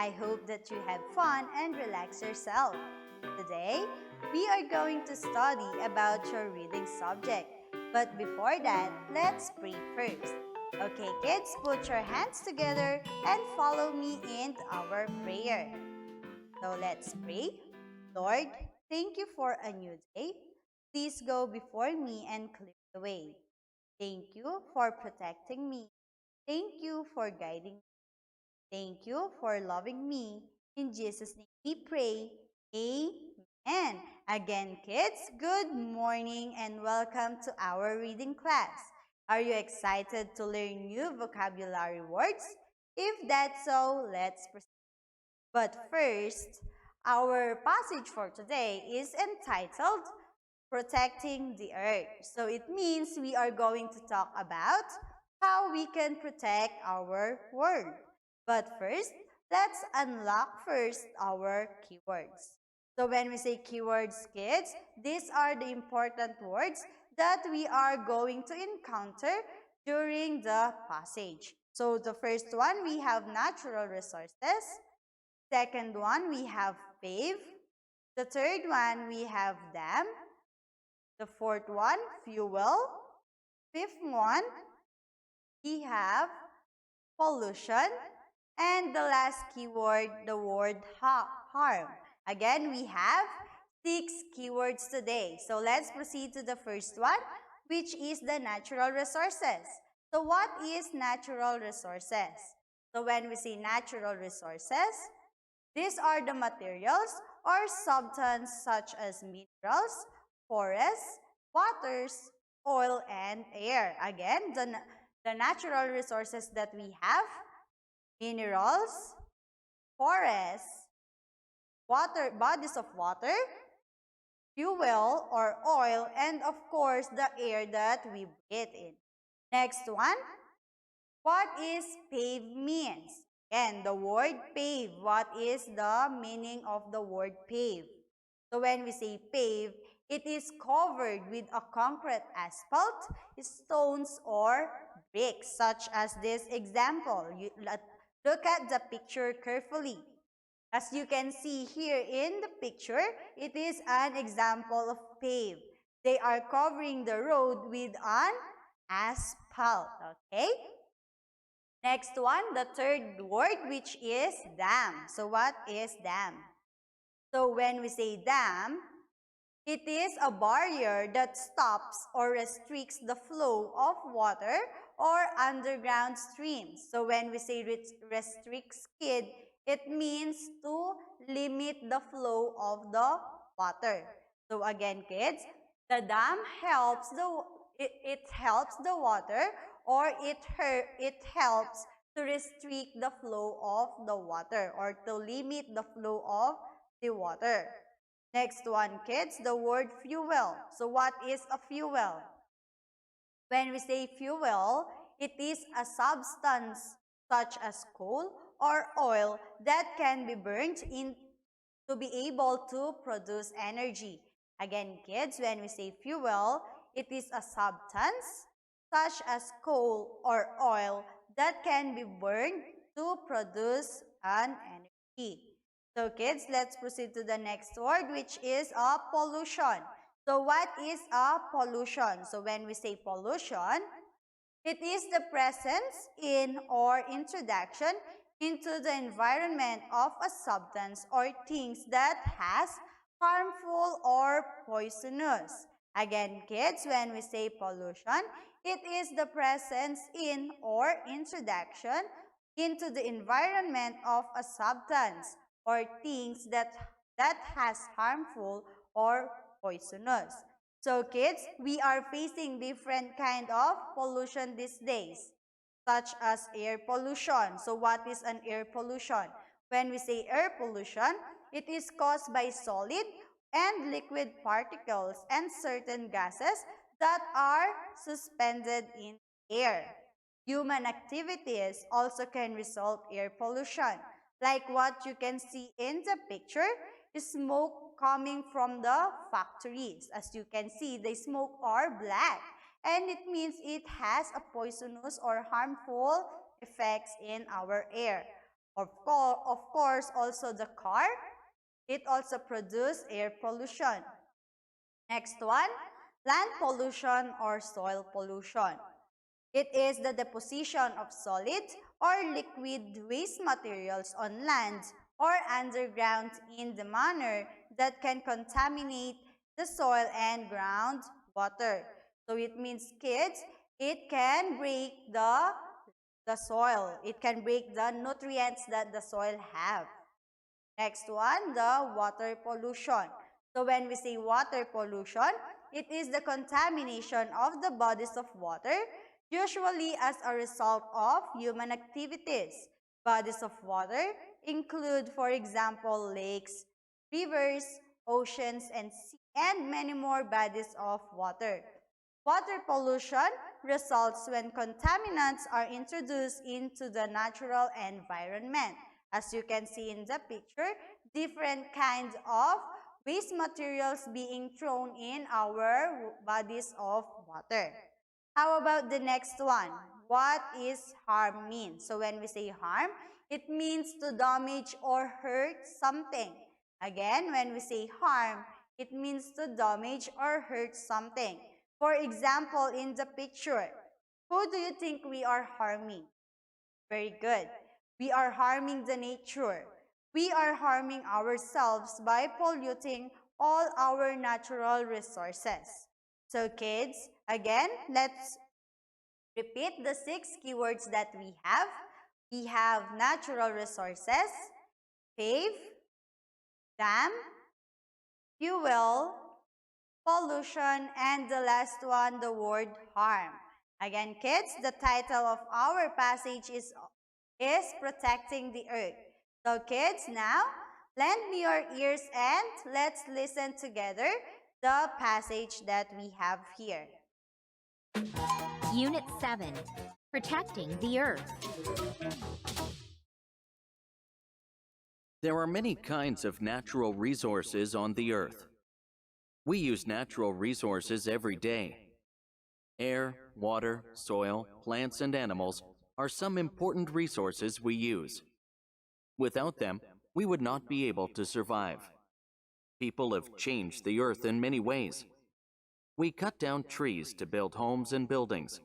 I hope that you have fun and relax yourself. Today, we are going to study about your reading subject. But before that, let's pray first. Okay, kids, put your hands together and follow me in our prayer. So let's pray. Lord, thank you for a new day. Please go before me and clear the way. Thank you for protecting me. Thank you for guiding me. Thank you for loving me. In Jesus' name we pray. Amen. Again, kids, good morning and welcome to our reading class. Are you excited to learn new vocabulary words? If that's so, let's proceed. But first, our passage for today is entitled Protecting the Earth. So it means we are going to talk about how we can protect our world. But first, let's unlock first our keywords. So when we say keywords, kids, these are the important words that we are going to encounter during the passage. So the first one, we have natural resources. Second one, we have pave. The third one, we have dam. The fourth one, fuel. Fifth one, we have pollution. And the last keyword, the word harm. Again, we have 6 keywords today. So let's proceed to the first one, which is the natural resources. So what is natural resources? So when we say natural resources, these are the materials or substances such as minerals, forests, waters, oil, and air. Again, the natural resources that we have: minerals, forests, water, bodies of water, fuel or oil, and of course the air that we breathe in. Next one, what is pave means? And the word pave, what is the meaning of the word pave? So when we say pave, it is covered with a concrete asphalt, stones, or bricks, such as this example. Look at the picture carefully. As you can see here in the picture, it is an example of pave. They are covering the road with an asphalt, okay? Next one, the third word, which is dam. So what is dam? So when we say dam, it is a barrier that stops or restricts the flow of water or underground streams. So when we say restricts, kid, it means to limit the flow of the water. So again, kids, the dam helps it helps the water, or it helps to restrict the flow of the water or to limit the flow of the water. Next one, kids, the word fuel. So what is a fuel? When we say fuel, it is a substance such as coal or oil that can be burned in to be able to produce energy. Again, kids, when we say fuel, it is a substance such as coal or oil that can be burned to produce an energy. So kids, let's proceed to the next word, which is a pollution. So what is a pollution? So when we say pollution, it is the presence in or introduction into the environment of a substance or things that has harmful or poisonous. Again, kids, when we say pollution, it is the presence in or introduction into the environment of a substance or things that has harmful or poisonous. So kids, we are facing different kind of pollution these days, such as air pollution. So what is an air pollution? When we say air pollution, it is caused by solid and liquid particles and certain gases that are suspended in air. Human activities also can result air pollution. Like what you can see in the picture, smoke coming from the factories. As you can see, the smoke are black, and it means it has a poisonous or harmful effects in our air. Of course, also the car, it also produces air pollution. Next one, land pollution or soil pollution. It is the deposition of solid or liquid waste materials on land or underground in the manner that can contaminate the soil and groundwater. So it means, kids, it can break the soil. It can break the nutrients that the soil have. Next one, the water pollution. So when we say water pollution, it is the contamination of the bodies of water, usually as a result of human activities. Bodies of water include, for example, lakes, rivers, oceans, and many more bodies of water. Water pollution results when contaminants are introduced into the natural environment. As you can see in the picture, different kinds of waste materials being thrown in our bodies of water. How about the next one? What is harm mean? So when we say harm, it means to damage or hurt something. Again, when we say harm, it means to damage or hurt something. For example, in the picture, who do you think we are harming? Very good. We are harming the nature. We are harming ourselves by polluting all our natural resources. So kids, again, let's repeat the 6 keywords that we have. We have natural resources, pave, dam, fuel, pollution, and the last one, the word harm. Again, kids, the title of our passage is Protecting the Earth. So kids, now, lend me your ears and let's listen together the passage that we have here. Unit 7, Protecting the Earth. There are many kinds of natural resources on the Earth. We use natural resources every day. Air, water, soil, plants, and animals are some important resources we use. Without them, we would not be able to survive. People have changed the Earth in many ways. We cut down trees to build homes and buildings.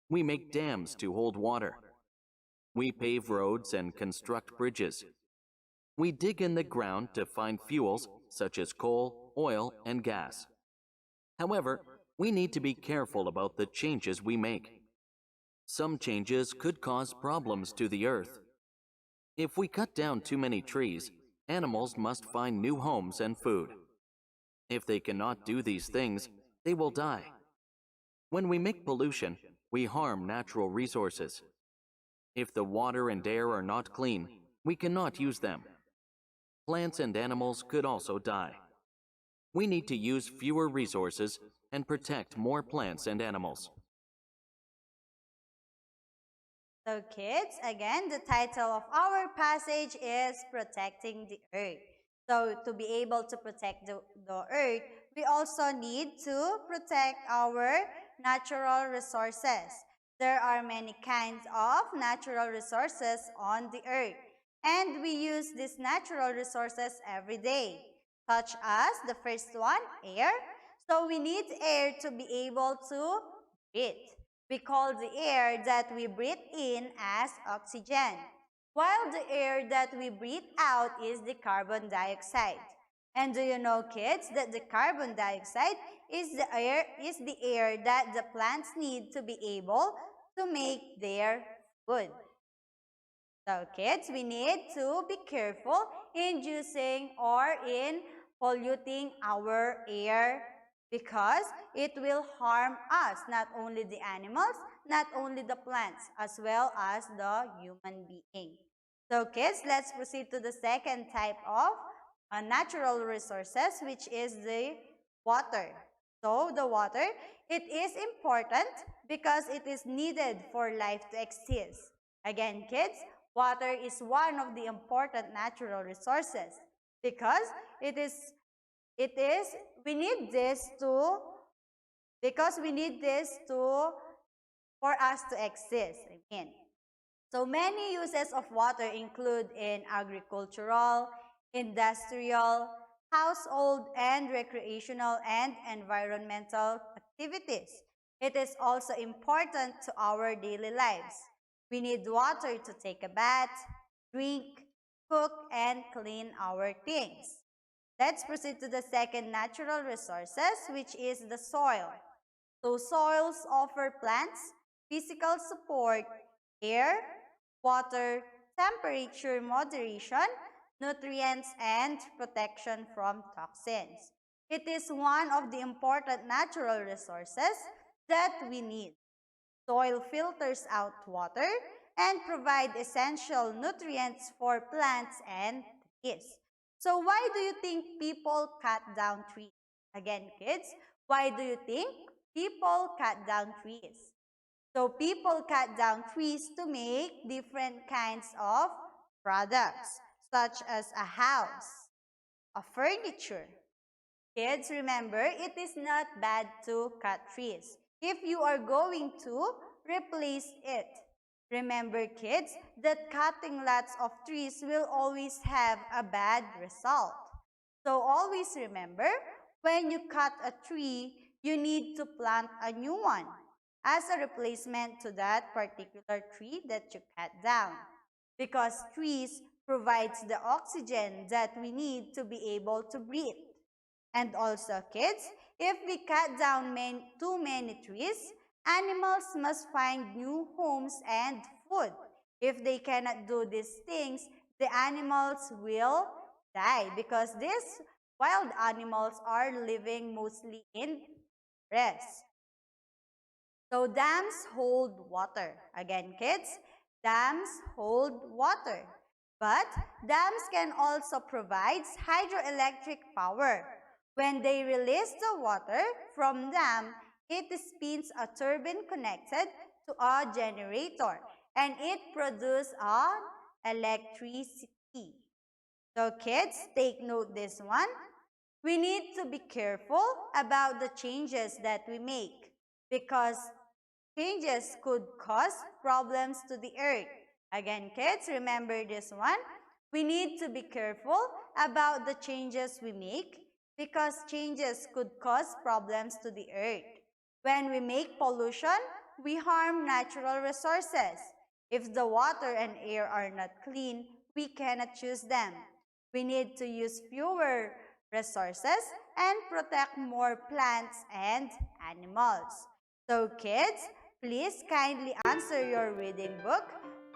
We make dams to hold water. We pave roads and construct bridges. We dig in the ground to find fuels such as coal, oil, and gas. However, we need to be careful about the changes we make. Some changes could cause problems to the Earth. If we cut down too many trees, animals must find new homes and food. If they cannot do these things, they will die. When we make pollution, we harm natural resources. If the water and air are not clean, we cannot use them. Plants and animals could also die. We need to use fewer resources and protect more plants and animals. So kids, again, the title of our passage is Protecting the Earth. So to be able to protect the earth, we also need to protect our natural resources. There are many kinds of natural resources on the earth, and we use these natural resources every day, such as the first one, air. So we need air to be able to breathe. We call the air that we breathe in as oxygen, while the air that we breathe out is the carbon dioxide. And do you know, kids, that the carbon dioxide is the air that the plants need to be able to make their food. So kids, we need to be careful in using or in polluting our air because it will harm us, not only the animals, not only the plants, as well as the human being. So kids, let's proceed to the second type of natural resources, which is the water. So the water, it is important because it is needed for life to exist. Again, kids, water is one of the important natural resources because we need this to because we need this to for us to exist. So many uses of water include in agricultural, industrial, household, and recreational and environmental activities. It is also important to our daily lives. We need water to take a bath, drink, cook, and clean our things. Let's proceed to the second natural resources, which is the soil. So soils offer plants physical support, air, water, temperature moderation, nutrients, and protection from toxins. It is one of the important natural resources that we need. Soil filters out water and provide essential nutrients for plants and trees. So why do you think people cut down trees? Again, kids, why do you think people cut down trees? So people cut down trees to make different kinds of products, such as a house, a furniture. Kids, remember, it is not bad to cut trees if you are going to replace it. Remember, kids, that cutting lots of trees will always have a bad result. So always remember, when you cut a tree, you need to plant a new one as a replacement to that particular tree that you cut down. Because trees provides the oxygen that we need to be able to breathe. And also, kids, if we cut down too many trees, animals must find new homes and food. If they cannot do these things, the animals will die because these wild animals are living mostly in rest. So dams hold water. Again, kids, dams hold water. But dams can also provide hydroelectric power. When they release the water from dam, it spins a turbine connected to a generator and it produces electricity. So kids, take note this one. We need to be careful about the changes that we make because changes could cause problems to the earth. Again, kids, remember this one. We need to be careful about the changes we make because changes could cause problems to the earth. When we make pollution, we harm natural resources. If the water and air are not clean, we cannot use them. We need to use fewer resources and protect more plants and animals. So kids, please kindly answer your reading book,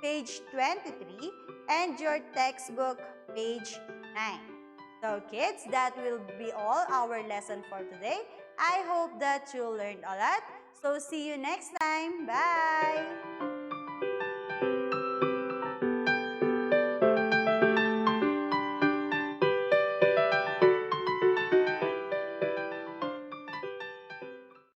page 23, and your textbook, page 9. So kids, that will be all our lesson for today. I hope that you learned a lot. So see you next time. Bye!